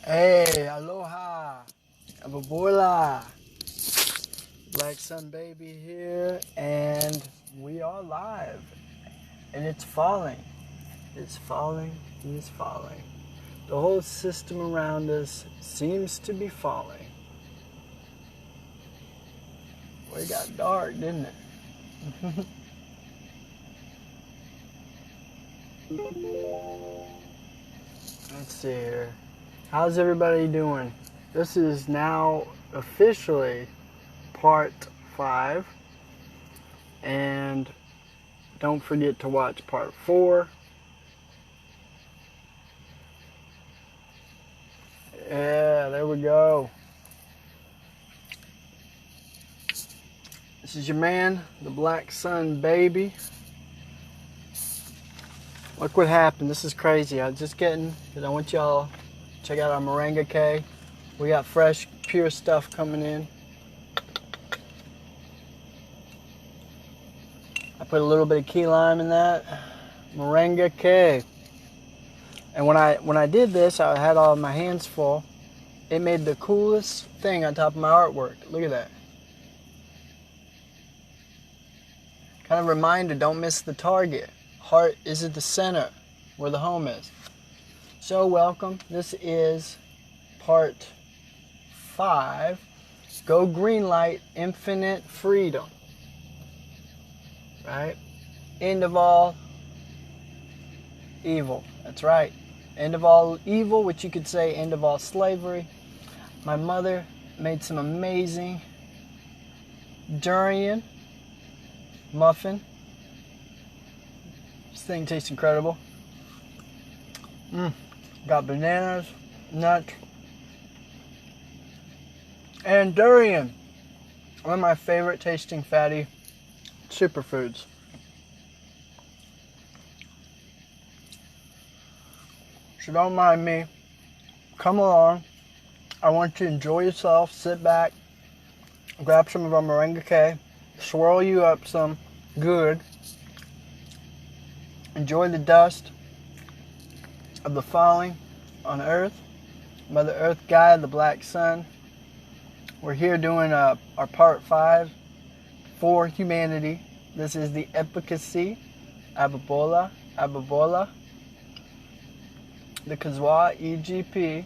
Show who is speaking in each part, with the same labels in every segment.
Speaker 1: Hey, aloha, ababola, BlackSunBABY here, and we are live, and it's falling, it's falling, it's falling. The whole system around us seems to be falling. Well, it got dark, didn't it? Let's see here. How's everybody doing? This is now officially part 5. And don't forget to watch part 4. Yeah, there we go. This is your man, the BlackSunBABY. Look what happened. This is crazy. I was just getting, because I want y'all to check out our moringa K. We got fresh, pure stuff coming in. I put a little bit of key lime in that. Moringa K. And when I did this, I had all my hands full. It made the coolest thing on top of my artwork. Look at that. Kind of reminder, don't miss the target. Heart is at the center where the home is. So welcome. This is part 5. Go Greenlight, Infinite Freedom. Right? End of all evil. That's right. End of all evil, which you could say end of all slavery. My mother made some amazing durian muffin. This thing tastes incredible. Got bananas, nuts, and durian. One of my favorite tasting fatty superfoods. So don't mind me. Come along. I want you to enjoy yourself. Sit back. Grab some of our moringa K. Swirl you up some good. Enjoy the dust of the falling on Earth. Mother Earth, Gaia, the Black Sun. We're here doing our part 5 for humanity. This is the efficacy, Ababola, the Kazwa, E.G.P.,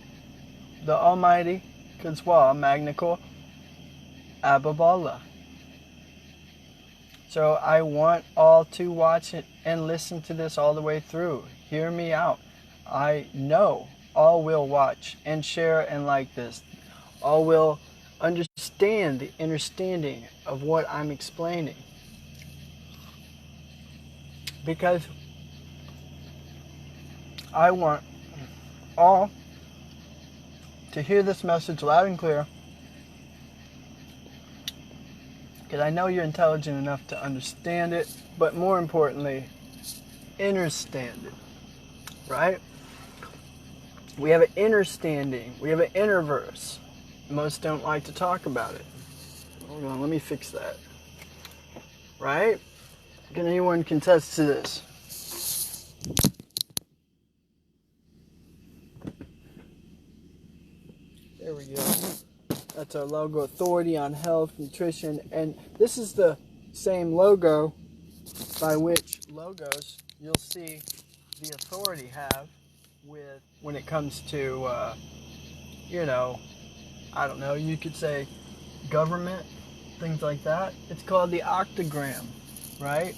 Speaker 1: the Almighty Kazwa, Magnical, Ababola. So I want all to watch it and listen to this all the way through. Hear me out. I know all will watch and share and like this. All will understand the understanding of what I'm explaining. Because I want all to hear this message loud and clear. Because I know you're intelligent enough to understand it, but more importantly, understand it. Right? We have an understanding. We have an interverse. Most don't like to talk about it. Hold on, let me fix that. Right? Can anyone contest to this? There we go. That's our logo, Authority on Health, Nutrition, and this is the same logo by which logos you'll see the authority have with when it comes to, I don't know, you could say government, things like that. It's called the octagram, right?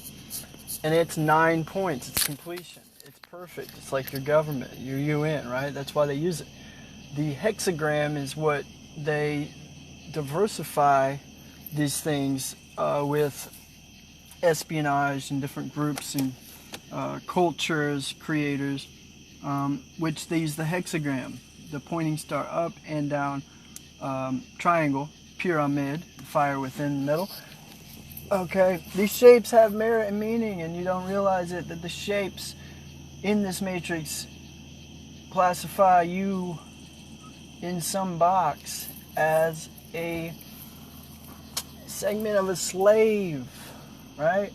Speaker 1: And it's 9 points. It's completion. It's perfect. It's like your government, your UN, right? That's why they use it. The hexagram is what they diversify these things with espionage and different groups and cultures, creators, which they use the hexagram, the pointing star up and down, triangle, pyramid, fire within the middle. Okay, these shapes have merit and meaning, and you don't realize it, that the shapes in this matrix classify you in some box as a segment of a slave, right?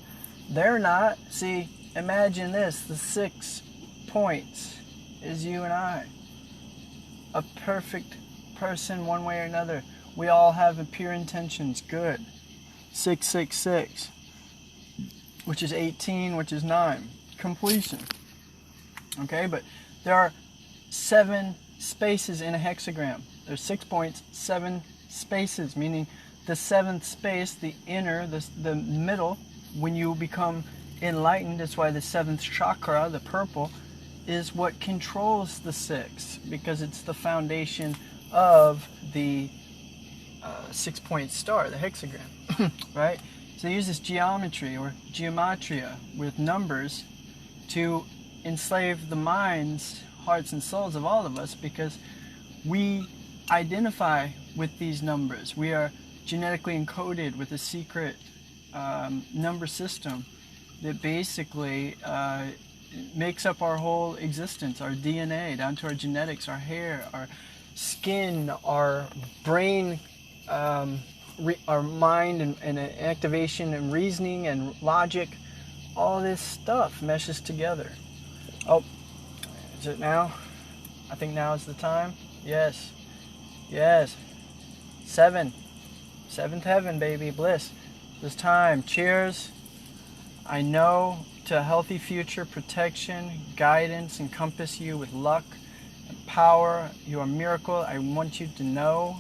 Speaker 1: They're not. See, imagine this, the 6 points is you and I. a perfect person one way or another. We all have pure intentions. Good. 666, which is 18, which is 9. Completion. Okay, but there are 7 spaces in a hexagram. There's 6 points, 7 spaces, meaning the 7th space, the inner, the middle, when you become enlightened, that's why the 7th chakra, the purple, is what controls the 6, because it's the foundation of the 6-point star, the hexagram, right? So they use this geometry or geometria with numbers to enslave the minds, hearts, and souls of all of us, because we identify with these numbers. We are genetically encoded with a secret number system that basically makes up our whole existence, our DNA, down to our genetics, our hair, our skin, our brain, our mind, and activation and reasoning and logic. All this stuff meshes together. Oh, is it now? I think now is the time. Yes. Yes. 7. 7th heaven, baby. Bliss. This time. Cheers. I know to a healthy future, protection, guidance, encompass you with luck and power. You are a miracle. I want you to know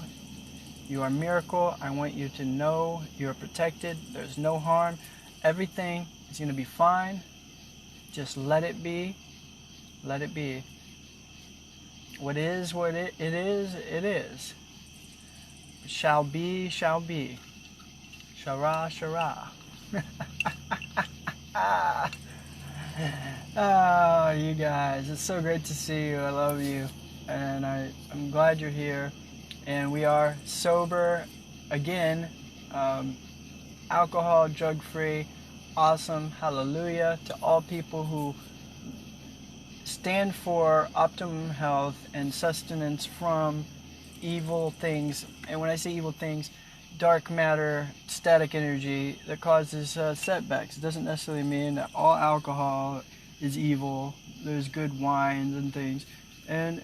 Speaker 1: you are a miracle. I want you to know you are protected. There's no harm. Everything is going to be fine. Just let it be. Let it be. What is what it is, it is. Shall be, shall be. Shara, shara. Oh, you guys, it's so great to see you. I love you, and I'm glad you're here. And we are sober again, alcohol, drug-free, awesome. Hallelujah to all people who stand for optimum health and sustenance from evil things. And when I say evil things, dark matter, static energy that causes setbacks. It doesn't necessarily mean that all alcohol is evil. There's good wines and things, and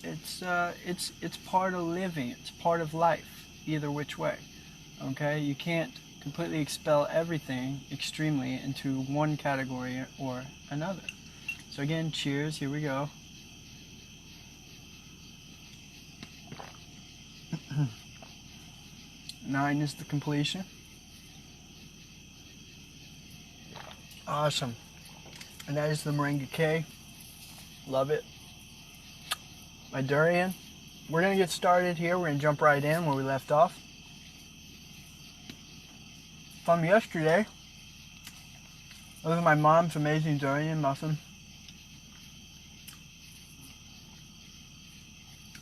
Speaker 1: it's part of living. It's part of life, either which way. Okay, you can't completely expel everything extremely into one category or another. So again, cheers. Here we go. Nine is the completion. Awesome. And that is the Moringa K. Love it. My durian. We're going to get started here. We're going to jump right in where we left off. From yesterday, this is my mom's amazing durian muffin.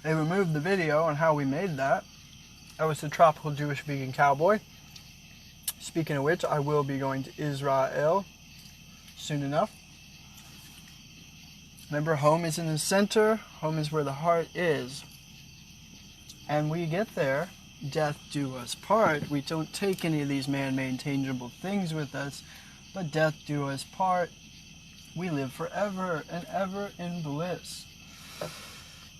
Speaker 1: They removed the video on how we made that. That was the Tropical Jewish Vegan Cowboy. Speaking of which, I will be going to Israel soon enough. Remember, home is in the center. Home is where the heart is. And we get there, death do us part. We don't take any of these man-made tangible things with us, but death do us part. We live forever and ever in bliss.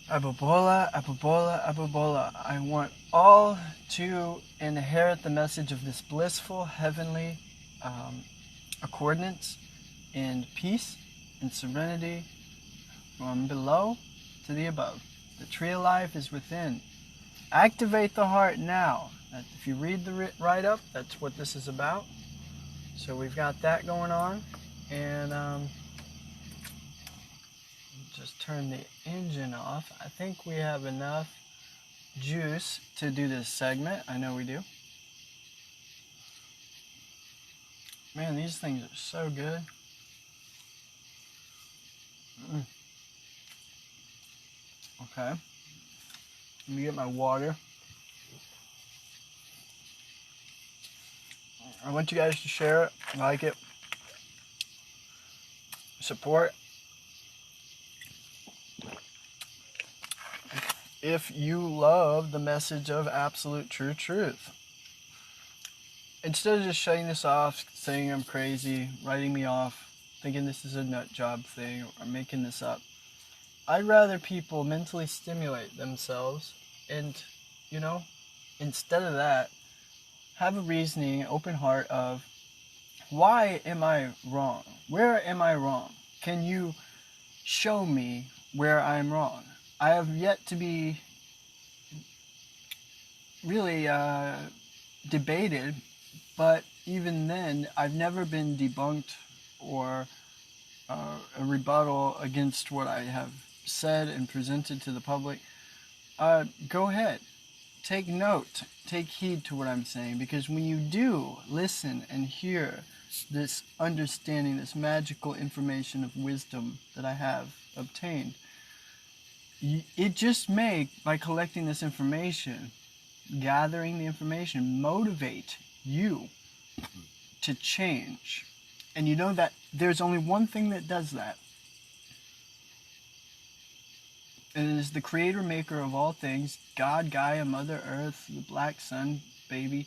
Speaker 1: Abubola, Abubola, Abubola. I want all to inherit the message of this blissful, heavenly accordance and peace and serenity from below to the above. The tree of life is within. Activate the heart now. If you read the write-up, that's what this is about. So we've got that going on. And just turn the engine off. I think we have enough juice to do this segment. I know we do. Man, these things are so good. Okay. Let me get my water. I want you guys to share it, like it, support. If you love the message of absolute true truth. Instead of just shutting this off, saying I'm crazy, writing me off, thinking this is a nut job thing, or making this up, I'd rather people mentally stimulate themselves and, you know, instead of that, have a reasoning, open heart of, why am I wrong? Where am I wrong? Can you show me where I'm wrong? I have yet to be really debated, but even then, I've never been debunked or a rebuttal against what I have said and presented to the public. Go ahead. Take note. Take heed to what I'm saying, because when you do listen and hear this understanding, this magical information of wisdom that I have obtained, it just may, by collecting this information, gathering the information, motivate you to change. And you know that there's only one thing that does that. And it is the creator, maker of all things, God, Gaia, Mother Earth, the BlackSunBABY,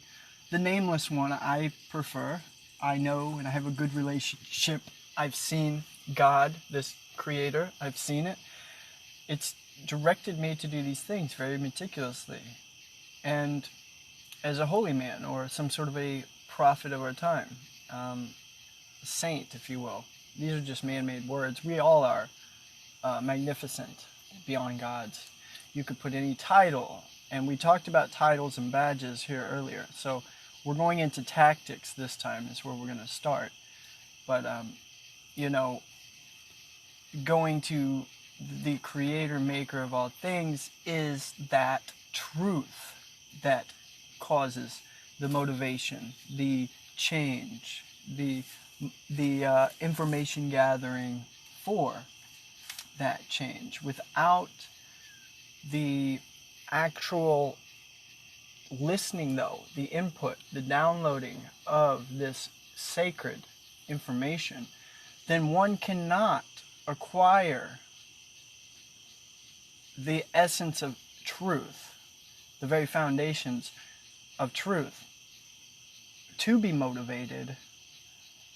Speaker 1: the nameless one I prefer. I know and I have a good relationship. I've seen God, this creator. I've seen it. It's directed me to do these things very meticulously. And as a holy man, or some sort of a prophet of our time, saint, if you will. These are just man-made words. We all are magnificent, beyond gods. You could put any title, and we talked about titles and badges here earlier. So we're going into tactics this time, is where we're going to start. But, you know, going to the creator, maker of all things is that truth that causes the motivation, the change, the information gathering for that change. Without the actual listening, though, the input, the downloading of this sacred information, then one cannot acquire the essence of truth, the very foundations of truth, to be motivated.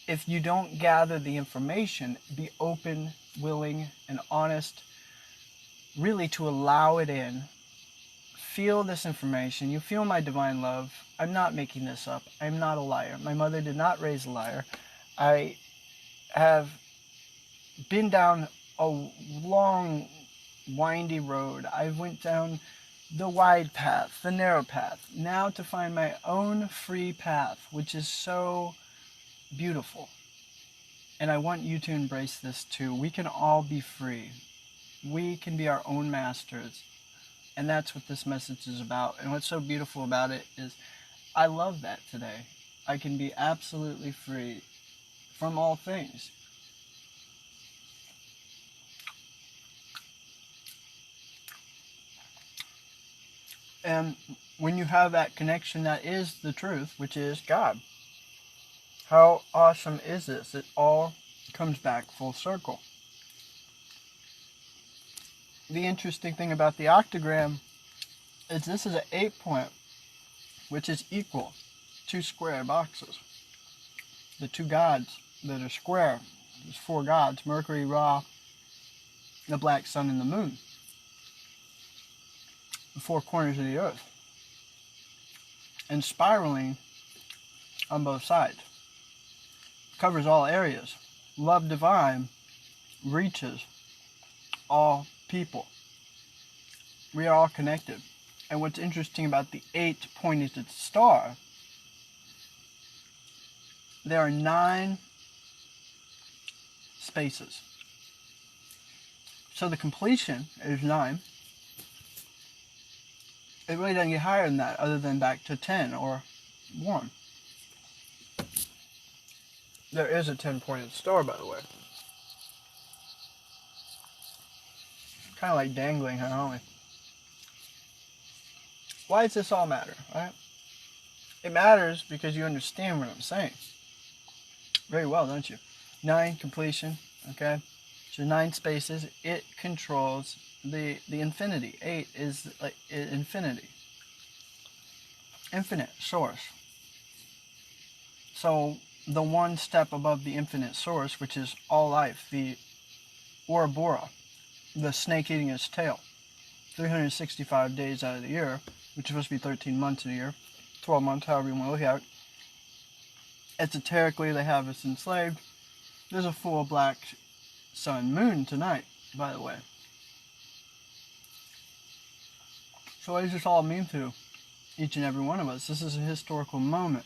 Speaker 1: If you don't gather the information, be open, willing, and honest, really to allow it in. Feel this information. You feel my divine love. I'm not making this up. I'm not a liar. My mother did not raise a liar. I have been down a long, windy road. I went down the wide path, the narrow path, now to find my own free path, which is so beautiful. And I want you to embrace this too. We can all be free. We can be our own masters. And that's what this message is about. And what's so beautiful about it is I love that today. I can be absolutely free from all things. And when you have that connection, that is the truth, which is God. How awesome is this? It all comes back full circle. The interesting thing about the octagram is this is an 8-point, which is equal to square boxes. The two gods that are square, there's 4 gods, Mercury, Ra, the black sun, and the moon. The 4 corners of the earth. And spiraling on both sides. Covers all areas. Love divine reaches all people. We are all connected. And what's interesting about the 8-pointed star, there are 9 spaces. So the completion is 9. It really doesn't get higher than that, other than back to 10 or 1. There is a 10-pointed star, by the way. Kind of like dangling, huh, aren't we? Why does this all matter, right? It matters because you understand what I'm saying. Very well, don't you? 9, completion, okay? So 9 spaces. It controls the infinity. 8 is like infinity. Infinite source. So the one step above the infinite source, which is all life, the Ouroboros, the snake eating its tail. 365 days out of the year, which is supposed to be 13 months in a year, 12 months, however you want to look at it. Esoterically, they have us enslaved. There's a full black sun moon tonight, by the way. So what does this all mean to each and every one of us? This is a historical moment.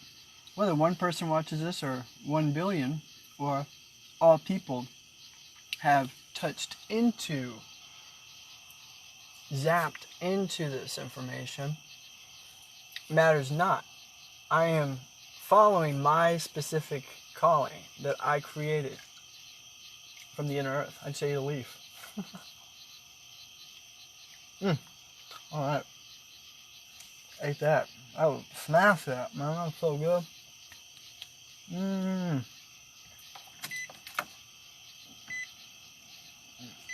Speaker 1: Whether one person watches this or 1 billion or all people have touched into, zapped into this information, matters not. I am following my specific calling that I created from the inner earth. I'd say a leaf. Alright. Ate that. I would smash that, man. That was so good.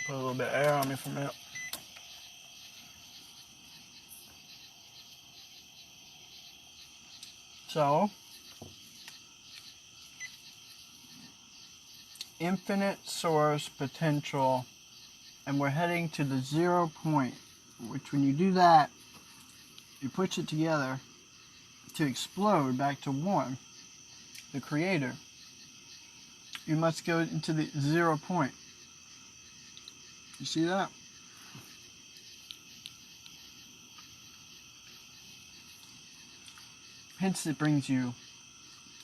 Speaker 1: Put a little bit of air on me for a minute. So, infinite source potential, and we're heading to the 0 point, which when you do that, you push it together to explode back to 1, the creator. You must go into the 0 point. You see that? Hence it brings you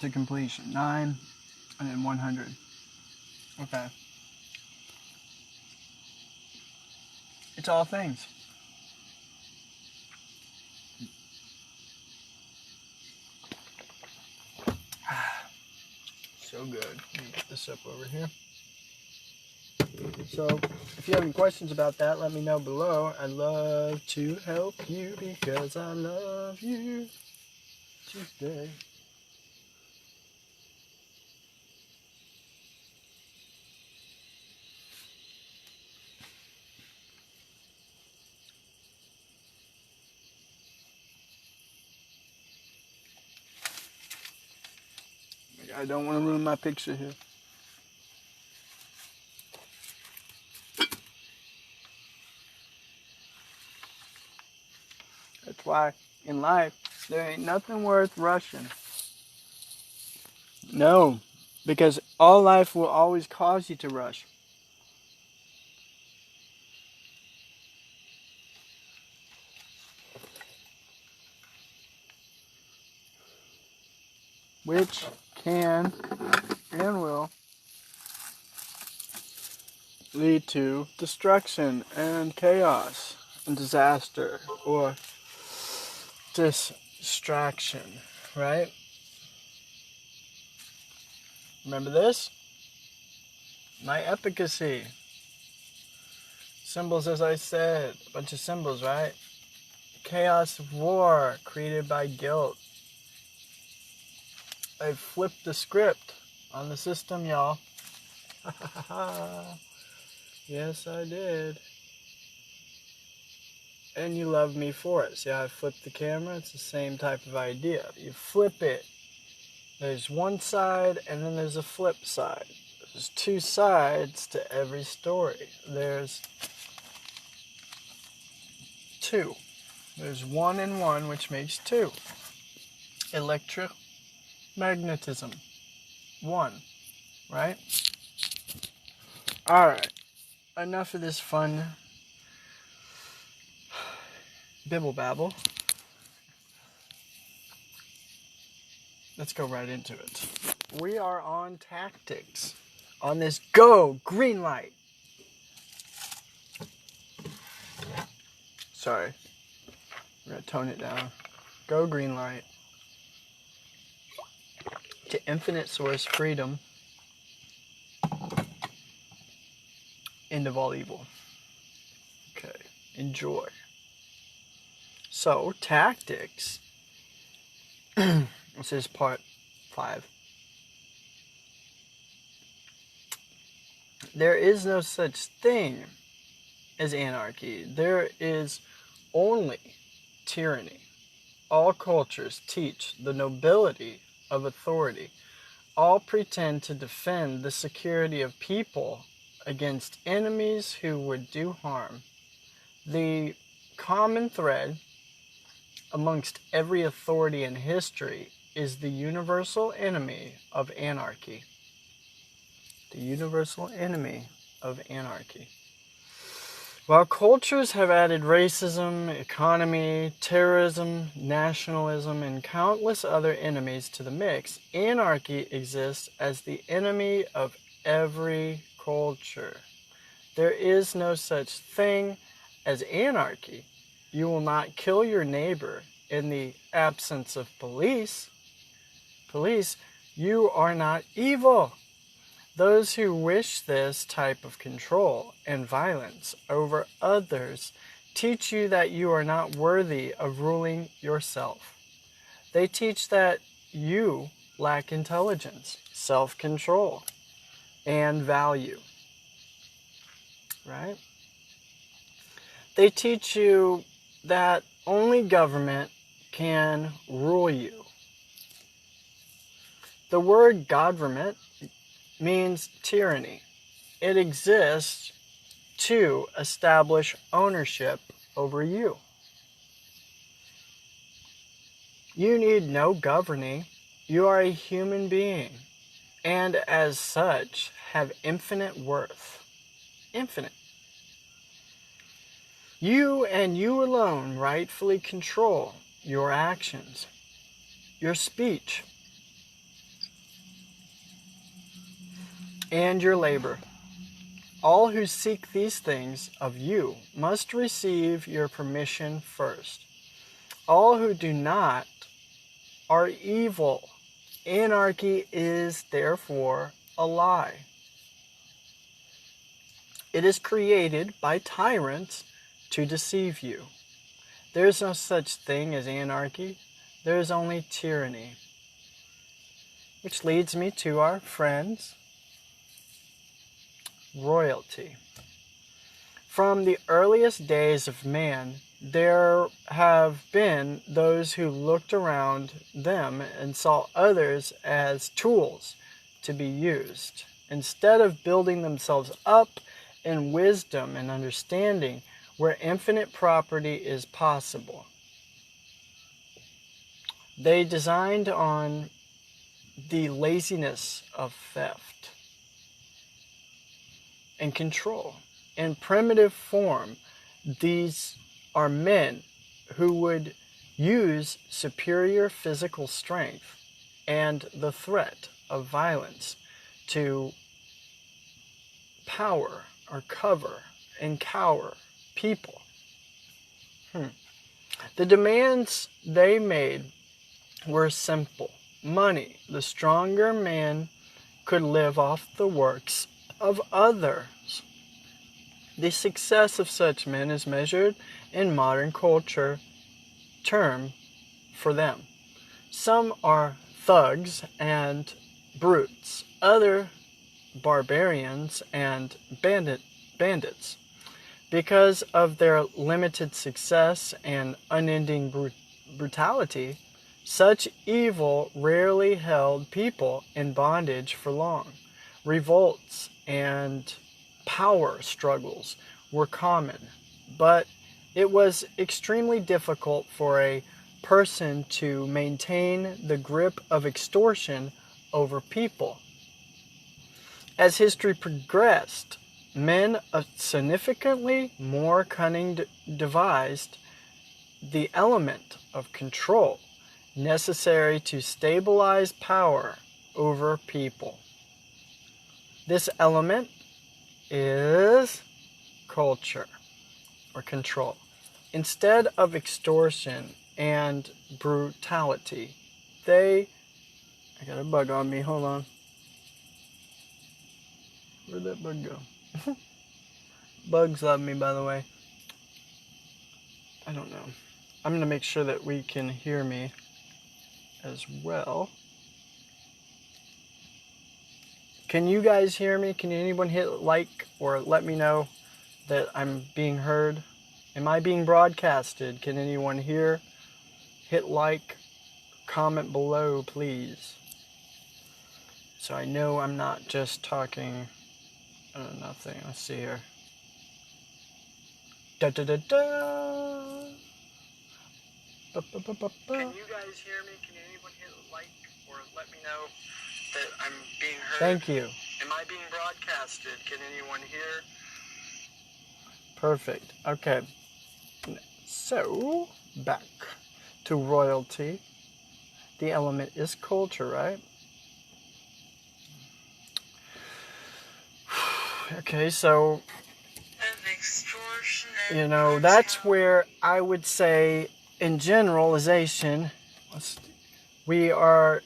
Speaker 1: to completion. 9 and then 100. Okay. It's all things. So good. Let me get this up over here. So, if you have any questions about that, let me know below. I'd love to help you because I love you today. I don't want to ruin my picture here. That's why in life, there ain't nothing worth rushing. No, because all life will always cause you to rush. Which can and will lead to destruction and chaos and disaster or distraction, right? Remember this? My efficacy. Symbols, as I said, a bunch of symbols, right? Chaos of war created by guilt. I flipped the script on the system, y'all. Yes, I did. And you love me for it. See how I flipped the camera? It's the same type of idea. You flip it. There's one side and then there's a flip side. There's 2 sides to every story. There's 2. There's 1 and 1, which makes 2. Electromagnetism. 1. Right? Alright. Enough of this fun bibble babble. Let's go right into it. We are on tactics on this Go Greenlight. Sorry. I'm going to tone it down. Go Greenlight. To infinite source freedom. End of all evil. Okay. Enjoy. So, tactics. This is part 5. There is no such thing as anarchy. There is only tyranny. All cultures teach the nobility of authority. All pretend to defend the security of people against enemies who would do harm. The common thread amongst every authority in history is the universal enemy of anarchy. The universal enemy of anarchy. While cultures have added racism, economy, terrorism, nationalism, and countless other enemies to the mix, anarchy exists as the enemy of every culture. There is no such thing as anarchy. You will not kill your neighbor in the absence of police. You are not evil. Those who wish this type of control and violence over others teach you that you are not worthy of ruling yourself. They teach that you lack intelligence, self-control, and value. Right? They teach you that only government can rule you. The word government means tyranny. It exists to establish ownership over you. You need no governing. You are a human being, and as such have infinite worth. Infinite. You and you alone rightfully control your actions, your speech, and your labor. All who seek these things of you must receive your permission first. All who do not are evil. Anarchy is therefore a lie. It is created by tyrants to deceive you. There is no such thing as anarchy. There is only tyranny. Which leads me to our friends, royalty. From the earliest days of man, there have been those who looked around them and saw others as tools to be used. Instead of building themselves up in wisdom and understanding where infinite property is possible, they designed on the laziness of theft and control. In primitive form, these are men who would use superior physical strength and the threat of violence to power or cover and cower people. The demands they made were simple. Money. The stronger man could live off the works of others. The success of such men is measured in modern culture term for them. Some are thugs and brutes, other barbarians and bandits. Because of their limited success and unending brutality, such evil rarely held people in bondage for long. Revolts and power struggles were common, but it was extremely difficult for a person to maintain the grip of extortion over people. As history progressed, men significantly more cunning devised the element of control necessary to stabilize power over people. This element is culture or control. Instead of extortion and brutality, I got a bug on me, hold on. Where'd that bug go? Bugs love me, by the way. I don't know. I'm going to make sure that we can hear me as well. Can you guys hear me? Can anyone hit like or let me know that I'm being heard? Am I being broadcasted? Can anyone hear? Hit like, comment below, please. So I know I'm not just talking Nothing. Let's see here. Da da da da. Ba, ba, ba, ba, ba. Can you guys hear me? Can anyone hit like or let me know that I'm being heard? Thank you. Am I being broadcasted? Can anyone hear? Perfect. Okay. So, back to royalty. The element is culture, right? Okay, so, you know, that's where I would say, in generalization, we are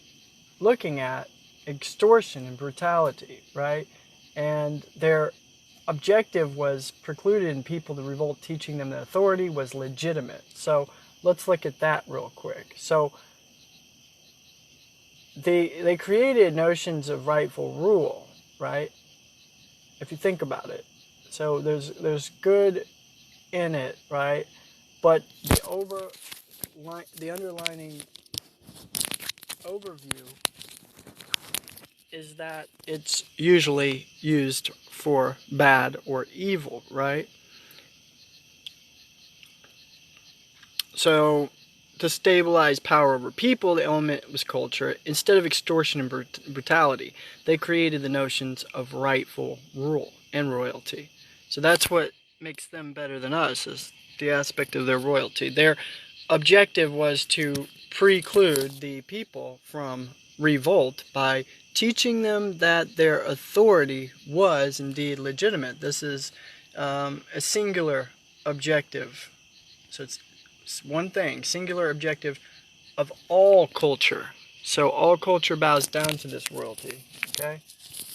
Speaker 1: looking at extortion and brutality, right? And their objective was precluded in people to revolt, teaching them that authority was legitimate. So let's look at that real quick. So they created notions of rightful rule, right? If you think about it. So there's good in it, right? But the underlining overview is that it's usually used for bad or evil, right? So to stabilize power over people, the element was culture. Instead of extortion and brutality, they created the notions of rightful rule and royalty. So that's what makes them better than us, is the aspect of their royalty. Their objective was to preclude the people from revolt by teaching them that their authority was indeed legitimate. This is a singular objective. So it's one thing, singular objective of all culture. So all culture bows down to this royalty, okay?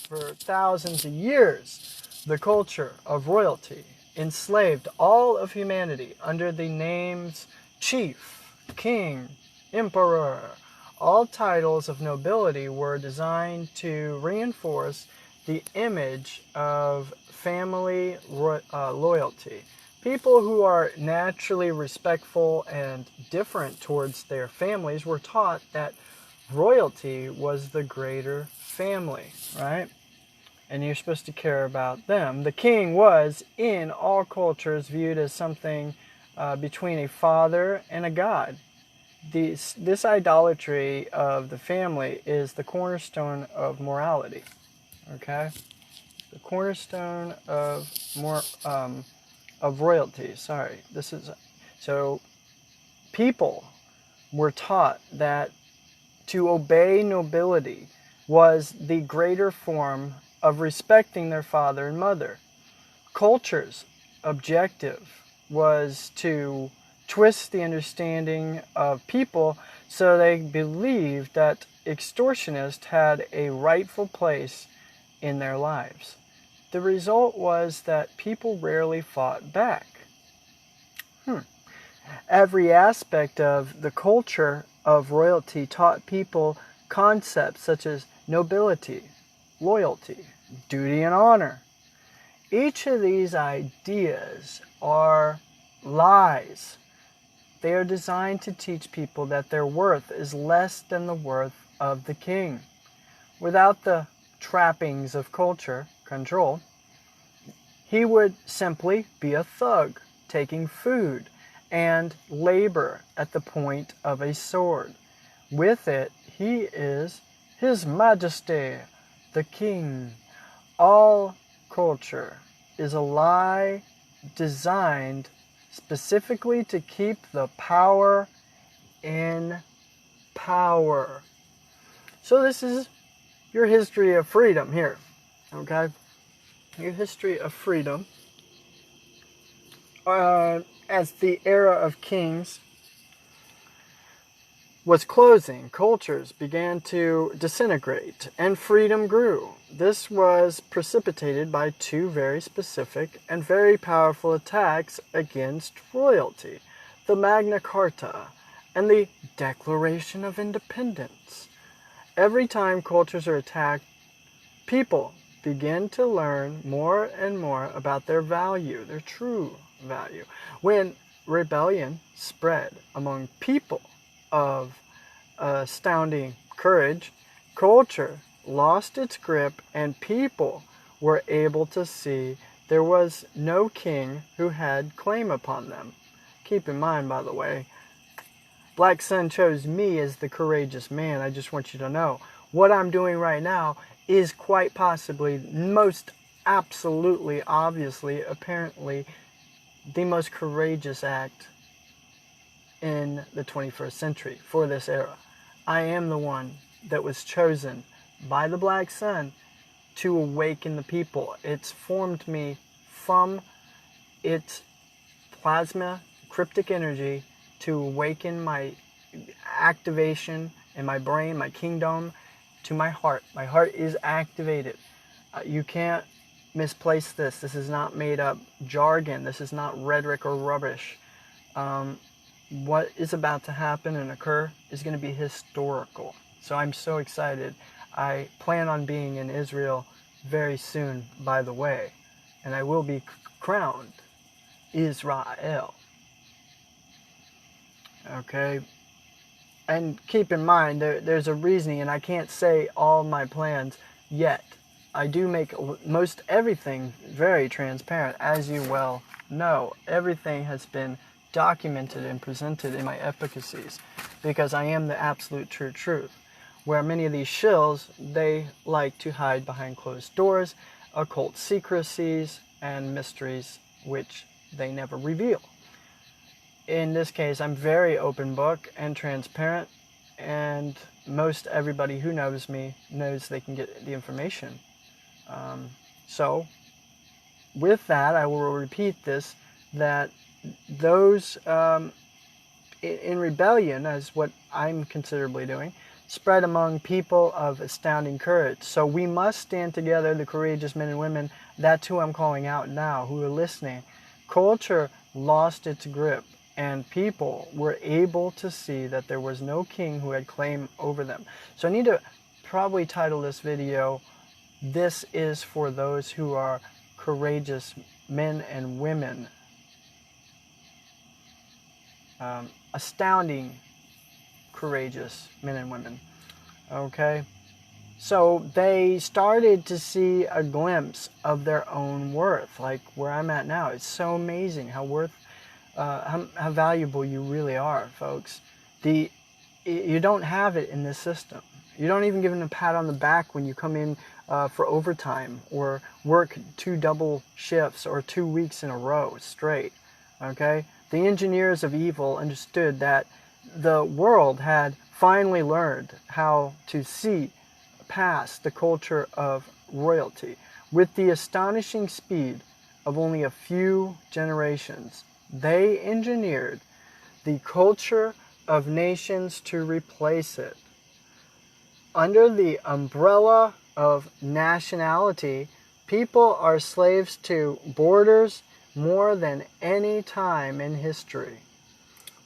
Speaker 1: For thousands of years, the culture of royalty enslaved all of humanity under the names chief, king, emperor. All titles of nobility were designed to reinforce the image of family loyalty. People who are naturally respectful and different towards their families were taught that royalty was the greater family, right? And you're supposed to care about them. The king was, in all cultures, viewed as something between a father and a god. This idolatry of the family is the cornerstone of morality, okay? The cornerstone of royalty, sorry. So people were taught that to obey nobility was the greater form of respecting their father and mother. Culture's objective was to twist the understanding of people so they believed that extortionists had a rightful place in their lives. The result was that people rarely fought back. Every aspect of the culture of royalty taught people concepts such as nobility, loyalty, duty, and honor. Each of these ideas are lies. They are designed to teach people that their worth is less than the worth of the king. Without the trappings of culture control, he would simply be a thug, taking food and labor at the point of a sword. With it, he is His Majesty, the King. All culture is a lie designed specifically to keep the power in power. So this is your history of freedom here, okay? Your history of freedom. As the era of kings was closing, cultures began to disintegrate and freedom grew. This was precipitated by two very specific and very powerful attacks against royalty: the Magna Carta and the Declaration of Independence. Every time cultures are attacked, people begin to learn more and more about their value, their true value. When rebellion spread among people of astounding courage, culture lost its grip and people were able to see there was no king who had claim upon them. Keep in mind, by the way, Black Sun chose me as the courageous man. I just want you to know. What I'm doing right now is quite possibly, most absolutely, obviously, apparently, the most courageous act in the 21st century for this era. I am the one that was chosen by the Black Sun to awaken the people. It's formed me from its plasma, cryptic energy, to awaken my activation in my brain, my kingdom, to my heart. My heart is activated. You can't misplace this. This is not made up jargon. This is not rhetoric or rubbish. What is about to happen and occur is going to be historical. So I'm so excited. I plan on being in Israel very soon, by the way, and I will be crowned Israel. Okay? And keep in mind, there's a reasoning, and I can't say all my plans yet. I do make most everything very transparent, as you well know. Everything has been documented and presented in my efficacies, because I am the absolute true truth. Where many of these shills, they like to hide behind closed doors, occult secrecies, and mysteries which they never reveal. In this case, I'm very open book and transparent, and most everybody who knows me knows they can get the information. So, with that, I will repeat this, that those in rebellion, as what I'm considerably doing, spread among people of astounding courage. So we must stand together, the courageous men and women. That's who I'm calling out now, who are listening. Culture lost its grip, and people were able to see that there was no king who had claim over them. So I need to probably title this video, "This is for those who are courageous men and women." Astounding courageous men and women. Okay? So they started to see a glimpse of their own worth, like where I'm at now. It's so amazing how how valuable you really are, folks. You don't have it in this system. You don't even give them a pat on the back when you come in for overtime or work 2 double shifts or 2 weeks in a row straight. Okay? The engineers of evil understood that the world had finally learned how to see past the culture of royalty. With the astonishing speed of only a few generations, they engineered the culture of nations to replace it. Under the umbrella of nationality, people are slaves to borders more than any time in history.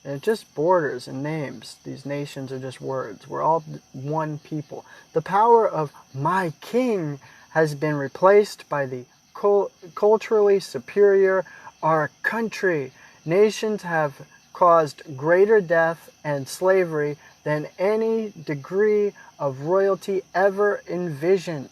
Speaker 1: And it's just borders and names. These nations are just words. We're all one people. The power of my king has been replaced by the culturally superior our country. Nations have caused greater death and slavery than any degree of royalty ever envisioned.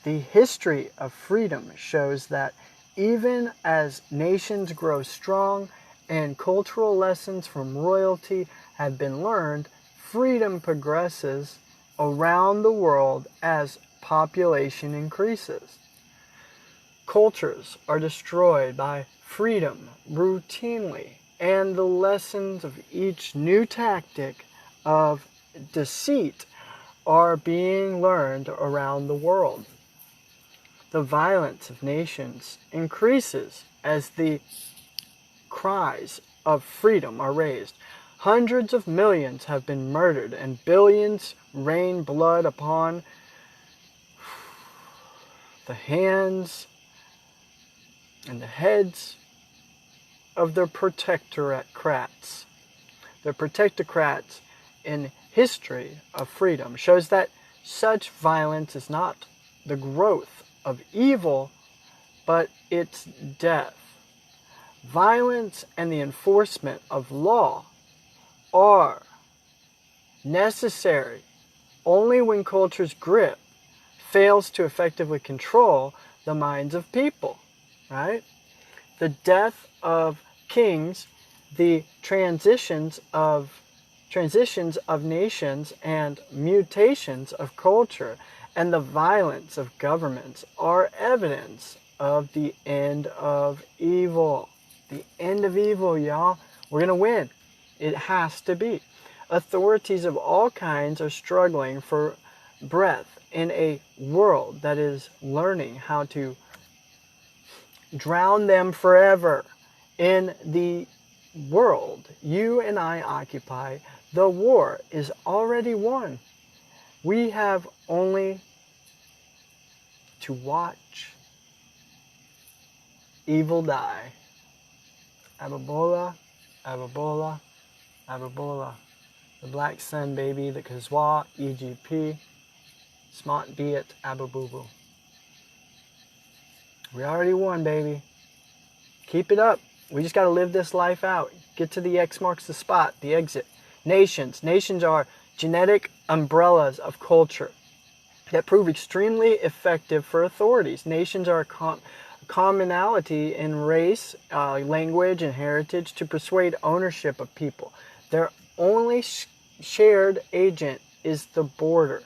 Speaker 1: The history of freedom shows that even as nations grow strong and cultural lessons from royalty have been learned, freedom progresses around the world as population increases. Cultures are destroyed by freedom routinely, and the lessons of each new tactic of deceit are being learned around the world. The violence of nations increases as the cries of freedom are raised. Hundreds of millions have been murdered, and billions rain blood upon the hands and the heads of their protectorats. The protectorats in history of freedom shows that such violence is not the growth of evil, but its death. Violence and the enforcement of law are necessary only when culture's grip fails to effectively control the minds of people, right? The death of kings, the transitions of nations and mutations of culture, and the violence of governments are evidence of the end of evil. The end of evil, y'all. We're going to win. It has to be. Authorities of all kinds are struggling for breath in a world that is learning how to drown them forever. In the world you and I occupy, the war is already won. We have only to watch evil die. Ababola, Ababola, Ababola. The BlackSunBABY, the Kazwa, E.G.P. Smart be it, Ababubu. We already won, baby. Keep it up. We just got to live this life out. Get to the X marks the spot, the exit. Nations. Nations are genetic umbrellas of culture that prove extremely effective for authorities. Nations are a commonality in race, language, and heritage to persuade ownership of people. Their only shared agent is the border.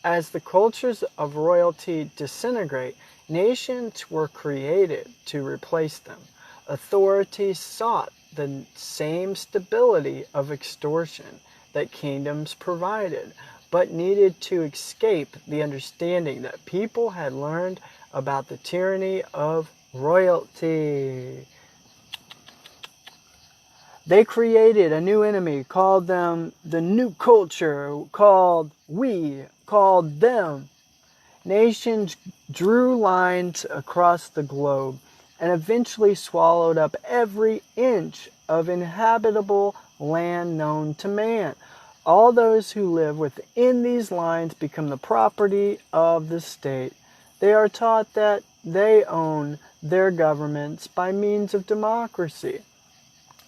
Speaker 1: As the cultures of royalty disintegrate, nations were created to replace them. Authorities sought the same stability of extortion that kingdoms provided, but needed to escape the understanding that people had learned about the tyranny of royalty. They created a new enemy, called them the new culture, called we, called them. Nations drew lines across the globe and eventually swallowed up every inch of inhabitable land known to man. All those who live within these lines become the property of the state. They are taught that they own their governments by means of democracy,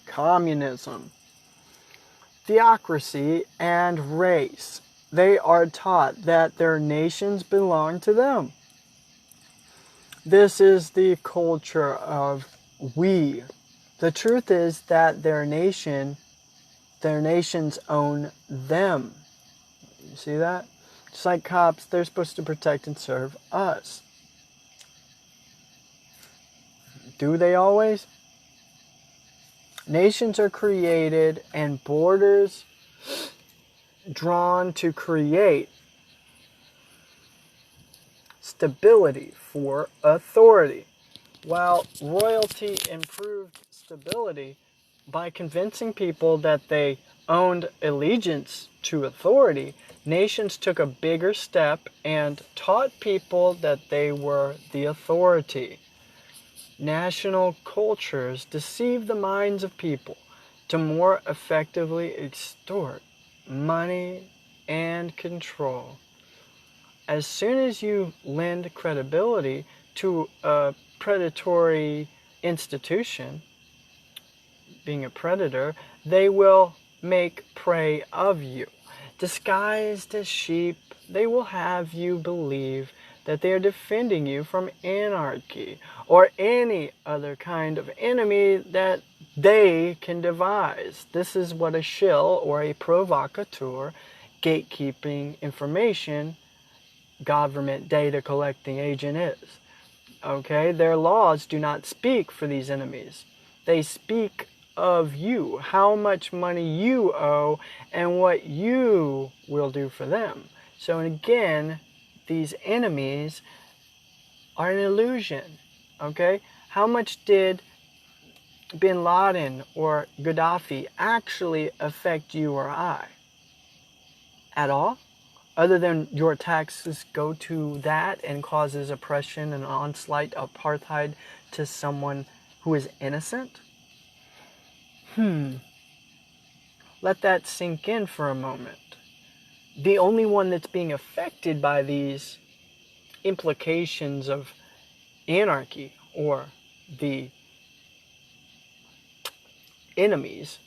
Speaker 1: communism, theocracy, and race. They are taught that their nations belong to them. This is the culture of we. The truth is that their nations own them. You see that? Just like cops, they're supposed to protect and serve us. Do they always? Nations are created and borders drawn to create stability for authority. While royalty improved stability by convincing people that they owned allegiance to authority, nations took a bigger step and taught people that they were the authority. National cultures deceive the minds of people to more effectively extort money and control. As soon as you lend credibility to a predatory institution, being a predator, they will make prey of you. Disguised as sheep, they will have you believe that they are defending you from anarchy or any other kind of enemy that they can devise. This is what a shill or a provocateur, gatekeeping information, government data collecting agent is. Okay, their laws do not speak for these enemies. They speak of you, how much money you owe, and what you will do for them. So again, these enemies are an illusion. Okay, how much did Bin Laden or Gaddafi actually affect you or I? At all? Other than your taxes go to that and causes oppression and onslaught, apartheid to someone who is innocent? Let that sink in for a moment. The only one that's being affected by these implications of anarchy or the enemies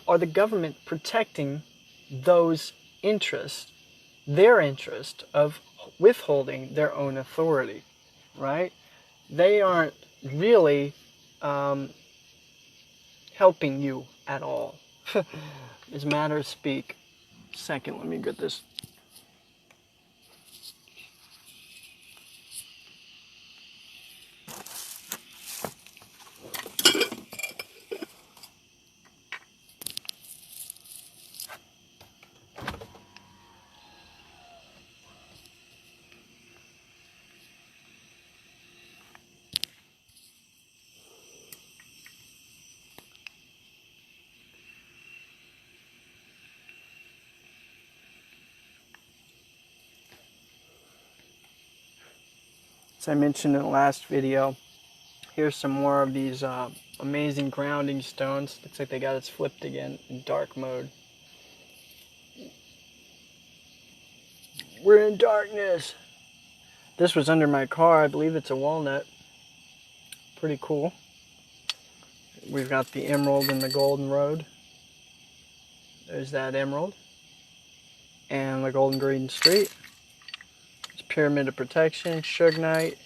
Speaker 1: are the government protecting those interests, their interest of withholding their own authority, right? They aren't really helping you at all. As a matter of speak. Second, let me get this. As I mentioned in the last video, here's some more of these amazing grounding stones. Looks like they got us flipped again in dark mode. We're in darkness. This was under my car. I believe it's a walnut. Pretty cool. We've got the emerald and the golden road. There's that emerald. And the golden green street. It's pyramid of protection, sugnite.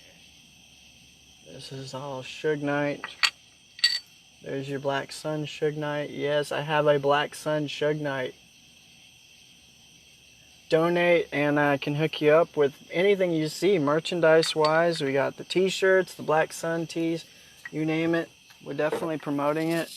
Speaker 1: This is all sugnite. There's your black sun sugnite. Yes, I have a black sun sugnite. Donate and I can hook you up with anything you see merchandise wise. We got the t-shirts, the black sun tees, you name it. We're definitely promoting it.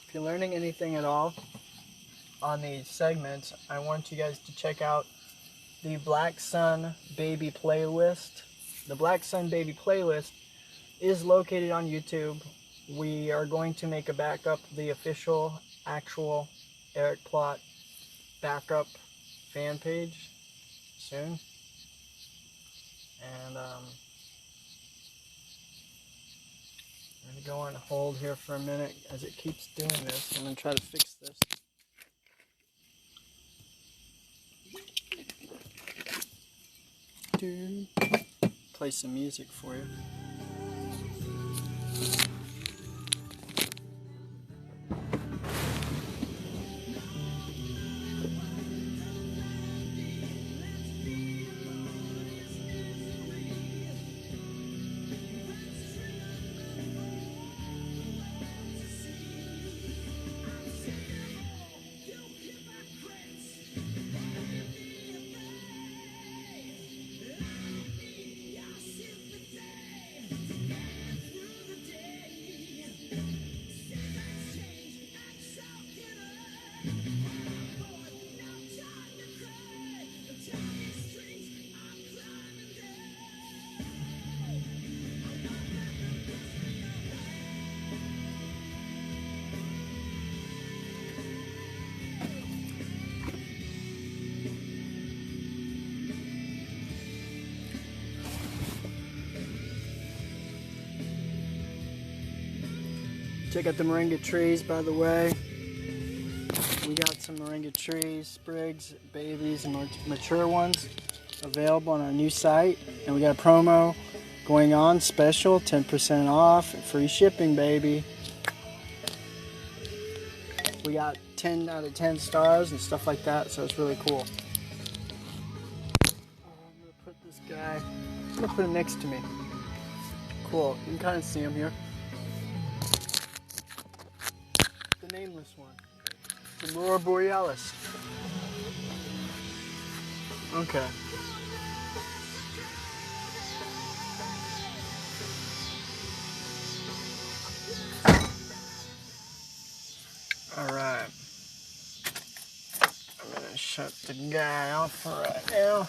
Speaker 1: If you're learning anything at all on these segments, I want you guys to check out the BlackSunBABY playlist. The BlackSunBABY playlist is located on YouTube. We are going to make a backup, the official, actual E.G.Plott backup fan page soon. And I'm going to go on hold here for a minute as it keeps doing this. I'm going to try to fix this. Play some music for you. Check out the moringa trees, by the way. We got some moringa trees, sprigs, babies, and mature ones available on our new site. And we got a promo going on, special, 10% off, free shipping, baby. We got 10 out of 10 stars and stuff like that, so it's really cool. I'm gonna put this guy, I'm gonna put him next to me. Cool, you can kind of see him here. The nameless one. The Aurora Borealis. Okay. Alright. I'm gonna shut the guy off for right now.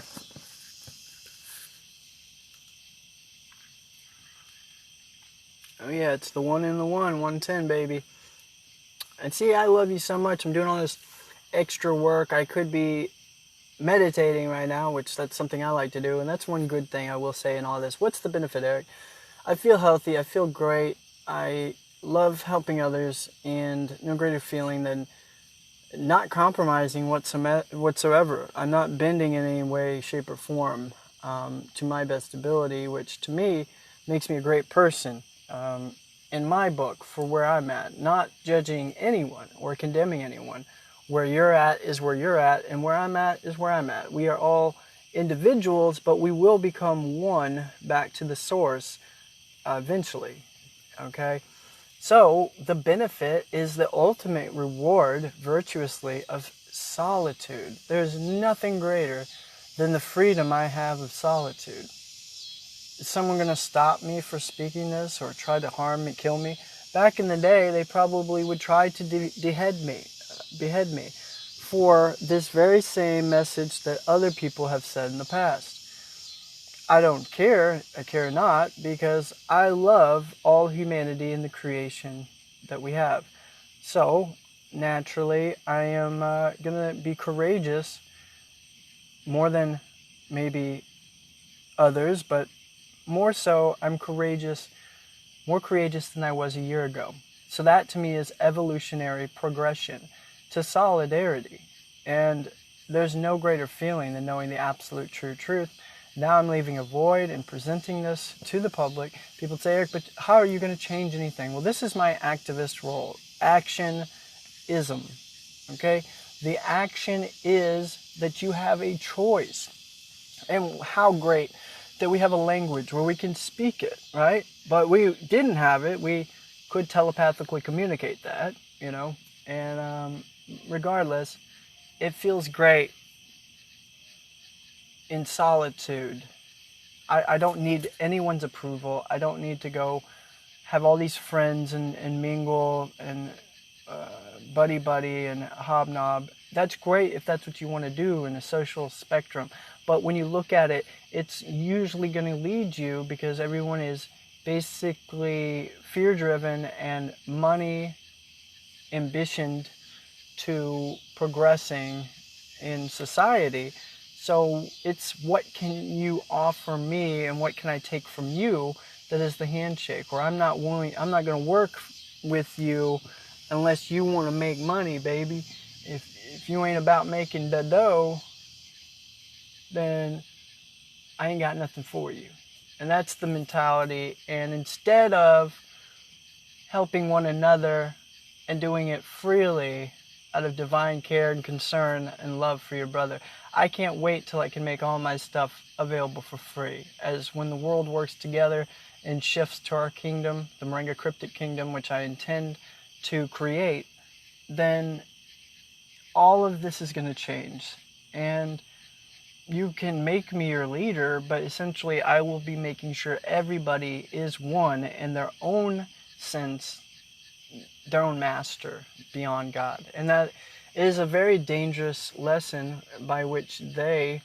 Speaker 1: Oh yeah, it's the one in the 110, baby. And see, I love you so much. I'm doing all this extra work. I could be meditating right now, which that's something I like to do. And that's one good thing I will say in all this. What's the benefit, Eric? I feel healthy. I feel great. I love helping others. And no greater feeling than not compromising whatsoever. I'm not bending in any way, shape, or form to my best ability, which to me makes me a great person in my book for where I'm at. Not judging anyone or condemning anyone. Where you're at is where you're at, and where I'm at is where I'm at. We are all individuals, but we will become one back to the source eventually. Okay? So the benefit is the ultimate reward virtuously of solitude. There's nothing greater than the freedom I have of solitude. Is someone going to stop me for speaking this or try to harm me, kill me? Back in the day, they probably would try to behead me for this very same message that other people have said in the past. I don't care, I care not, because I love all humanity and the creation that we have. So, naturally, I am going to be courageous more than maybe others, but more so, I'm more courageous than I was a year ago. So that to me is evolutionary progression to solidarity. And there's no greater feeling than knowing the absolute true truth. Now I'm leaving a void and presenting this to the public. People say, Eric, but how are you going to change anything? Well, this is my activist role. Actionism. Okay? The action is that you have a choice. And how great that we have a language where we can speak it, right? But we didn't have it. We could telepathically communicate that, you know. And regardless, it feels great in solitude. I don't need anyone's approval. I don't need to go have all these friends and mingle and buddy and hobnob. That's great if that's what you want to do in a social spectrum. But when you look at it, it's usually going to lead you, because everyone is basically fear-driven and money ambitioned to progressing in society. So it's what can you offer me and what can I take from you that is the handshake. Or I'm not going to work with you unless you want to make money, baby. If you ain't about making the dough, then I ain't got nothing for you. And that's the mentality. And instead of helping one another and doing it freely out of divine care and concern and love for your brother, I can't wait till I can make all my stuff available for free. As when the world works together and shifts to our kingdom, the Moringa Cryptic Kingdom, which I intend to create, then all of this is going to change. And you can make me your leader, but essentially I will be making sure everybody is one in their own sense, their own master beyond God. And that is a very dangerous lesson by which they